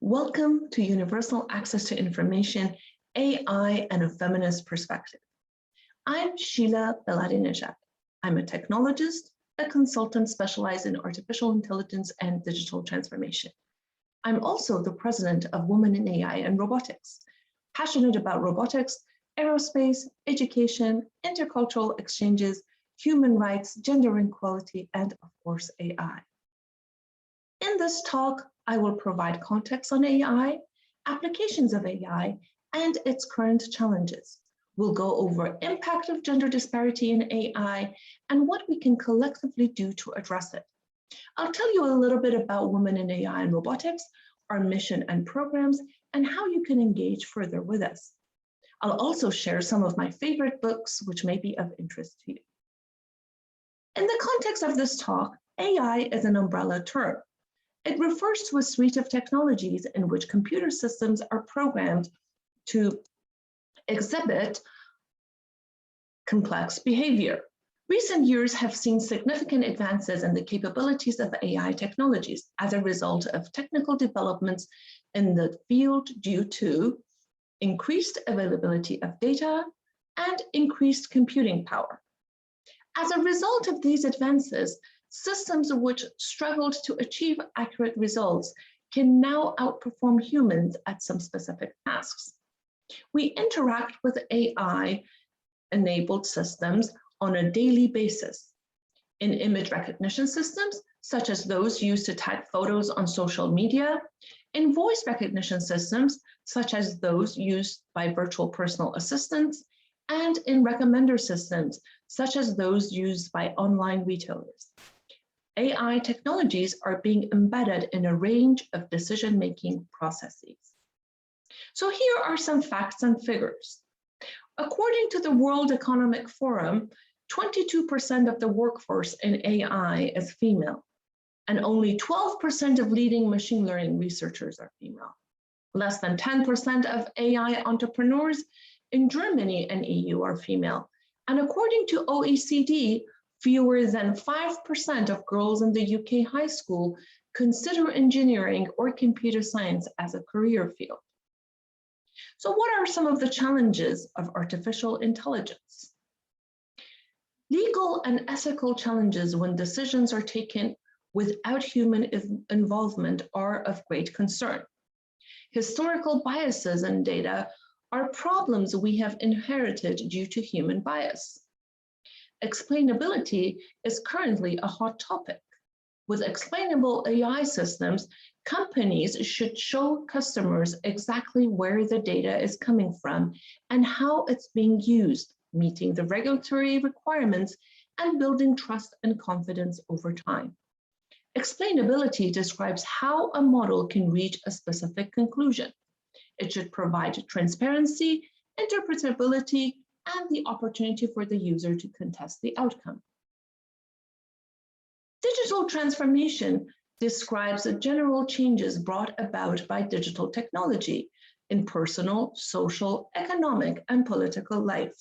Welcome to Universal Access to Information, AI and a Feminist Perspective. I'm Sheila Beladinejad. I'm a technologist, a consultant specialized in artificial intelligence and digital transformation. I'm also the president of Women in AI and Robotics, passionate about robotics, aerospace, education, intercultural exchanges, human rights, gender equality, and of course, AI. In this talk, I will provide context on AI, applications of AI, and its current challenges. We'll go over impact of gender disparity in AI and what we can collectively do to address it. I'll tell you a little bit about Women in AI and Robotics, our mission and programs, and how you can engage further with us. I'll also share some of my favorite books which may be of interest to you. In the context of this talk, AI is an umbrella term. It refers to a suite of technologies in which computer systems are programmed to exhibit complex behavior. Recent years have seen significant advances in the capabilities of AI technologies as a result of technical developments in the field due to increased availability of data and increased computing power. As a result of these advances, systems which struggled to achieve accurate results can now outperform humans at some specific tasks. We interact with AI-enabled systems on a daily basis. In image recognition systems, such as those used to tag photos on social media, in voice recognition systems, such as those used by virtual personal assistants, and in recommender systems, such as those used by online retailers. AI technologies are being embedded in a range of decision-making processes. So here are some facts and figures. According to the World Economic Forum, 22% of the workforce in AI is female, and only 12% of leading machine learning researchers are female. Less than 10% of AI entrepreneurs in Germany and EU are female, and according to OECD, fewer than 5% of girls in the UK high school consider engineering or computer science as a career field. So what are some of the challenges of artificial intelligence? Legal and ethical challenges when decisions are taken without human involvement are of great concern. Historical biases in data are problems we have inherited due to human bias. Explainability is currently a hot topic. With explainable AI systems, companies should show customers exactly where the data is coming from and how it's being used, meeting the regulatory requirements and building trust and confidence over time. Explainability describes how a model can reach a specific conclusion. It should provide transparency, interpretability, and the opportunity for the user to contest the outcome. Digital transformation describes the general changes brought about by digital technology in personal, social, economic, and political life.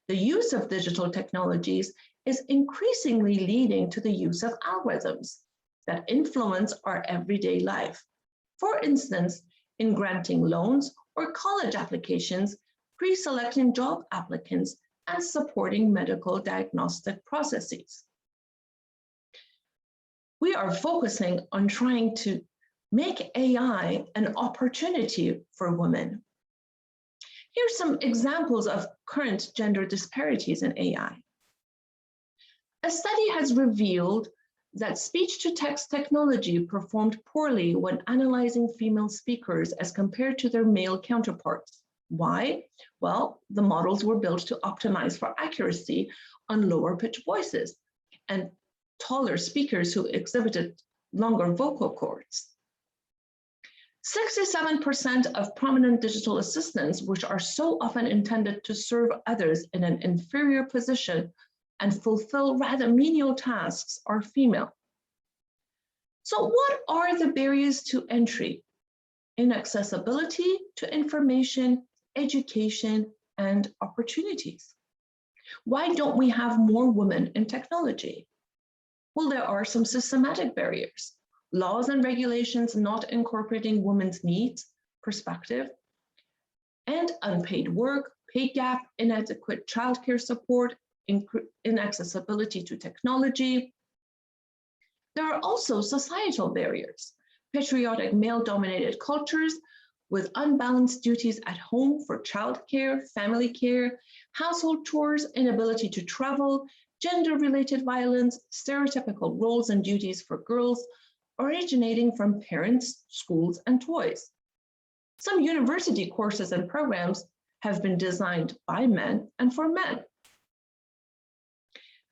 The use of digital technologies is increasingly leading to the use of algorithms that influence our everyday life. For instance, in granting loans or college applications, pre-selecting job applicants, and supporting medical diagnostic processes. We are focusing on trying to make AI an opportunity for women. Here's some examples of current gender disparities in AI. A study has revealed that speech-to-text technology performed poorly when analyzing female speakers as compared to their male counterparts. Why? Well, the models were built to optimize for accuracy on lower pitch voices and taller speakers who exhibited longer vocal cords. 67% of prominent digital assistants, which are so often intended to serve others in an inferior position and fulfill rather menial tasks, are female. So what are the barriers to entry? Inaccessibility to information, education, and opportunities. Why don't we have more women in technology? Well, there are some systematic barriers. laws and regulations not incorporating women's needs, perspective, and unpaid work, pay gap, inadequate childcare support, inaccessibility to technology. There are also societal barriers, patriotic male-dominated cultures with unbalanced duties at home for childcare, family care, household chores, inability to travel, gender-related violence, stereotypical roles and duties for girls, originating from parents, schools, and toys. Some university courses and programs have been designed by men and for men.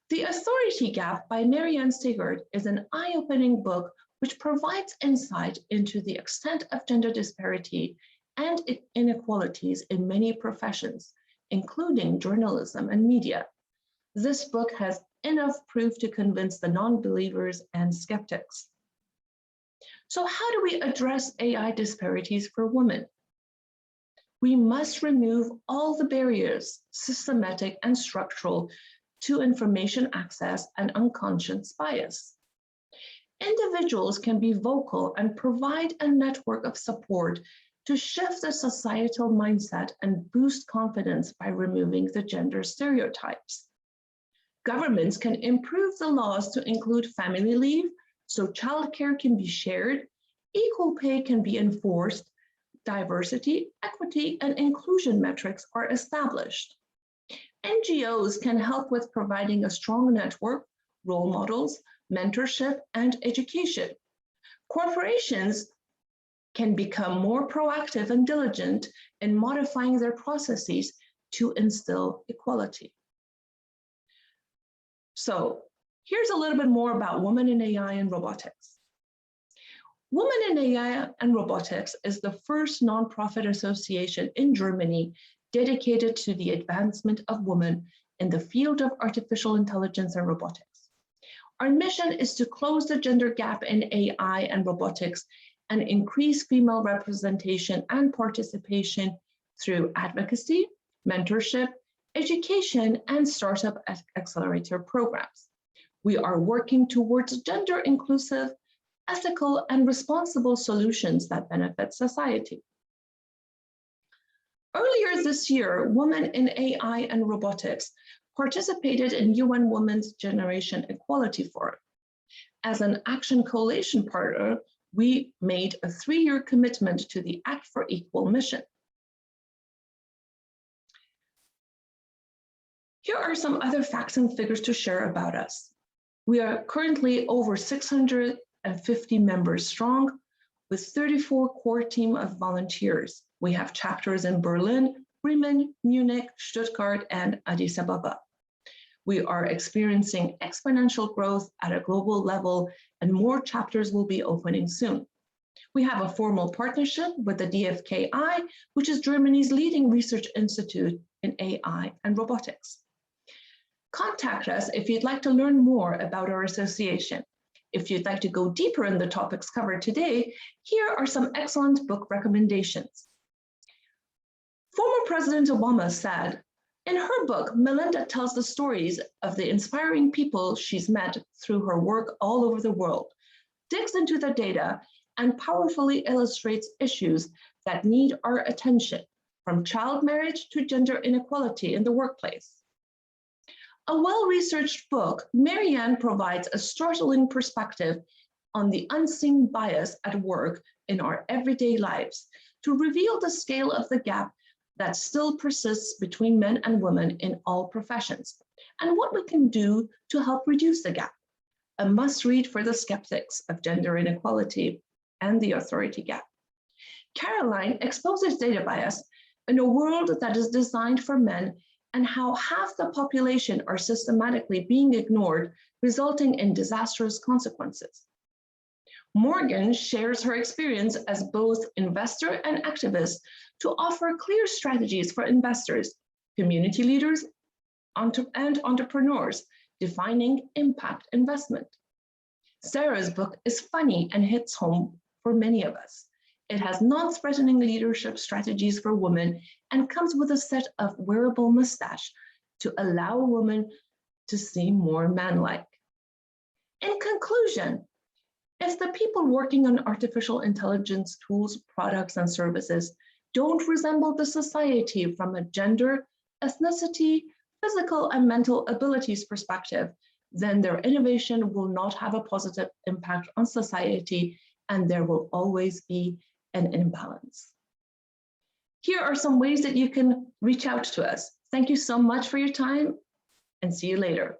The Authority Gap by Marianne Stigard is an eye-opening book which provides insight into the extent of gender disparity and inequalities in many professions, including journalism and media. This book has enough proof to convince the non-believers and skeptics. So how do we address AI disparities for women? We must remove all the barriers, systematic and structural, to information access and unconscious bias. Individuals can be vocal and provide a network of support to shift the societal mindset and boost confidence by removing the gender stereotypes. Governments can improve the laws to include family leave, so childcare can be shared, equal pay can be enforced, diversity, equity, and inclusion metrics are established. NGOs can help with providing a strong network, role models, mentorship, and education. Corporations can become more proactive and diligent in modifying their processes to instill equality. So here's a little bit more about Women in AI and Robotics. Women in AI and Robotics is the first nonprofit association in Germany dedicated to the advancement of women in the field of artificial intelligence and robotics. Our mission is to close the gender gap in AI and robotics and increase female representation and participation through advocacy, mentorship, education, and startup accelerator programs. We are working towards gender-inclusive, ethical, and responsible solutions that benefit society. Earlier this year, Women in AI and Robotics participated in UN Women's Generation Equality Forum. As an Action Coalition partner, we made a 3-year commitment to the Act for Equal mission. Here are some other facts and figures to share about us. We are currently over 650 members strong, with 34 core team of volunteers. We have chapters in Berlin, Bremen, Munich, Stuttgart, and Addis Ababa. We are experiencing exponential growth at a global level, and more chapters will be opening soon. We have a formal partnership with the DFKI, which is Germany's leading research institute in AI and robotics. Contact us if you'd like to learn more about our association. If you'd like to go deeper in the topics covered today, here are some excellent book recommendations. Former President Obama said, in her book, Melinda tells the stories of the inspiring people she's met through her work all over the world, digs into the data, and powerfully illustrates issues that need our attention, from child marriage to gender inequality in the workplace. A well-researched book, Marianne provides a startling perspective on the unseen bias at work in our everyday lives to reveal the scale of the gap that still persists between men and women in all professions, and what we can do to help reduce the gap. A must-read for the skeptics of gender inequality and the authority gap. Caroline exposes data bias in a world that is designed for men and how half the population are systematically being ignored, resulting in disastrous consequences. Morgan shares her experience as both investor and activist to offer clear strategies for investors, community leaders, and entrepreneurs, defining impact investment. Sarah's book is funny and hits home for many of us. It has non-threatening leadership strategies for women and comes with a set of wearable mustache to allow women to seem more manlike. In conclusion, If the people working on artificial intelligence tools, products, and services don't resemble the society from a gender, ethnicity, physical, and mental abilities perspective, then their innovation will not have a positive impact on society, and there will always be an imbalance. Here are some ways that you can reach out to us. Thank you so much for your time, and see you later.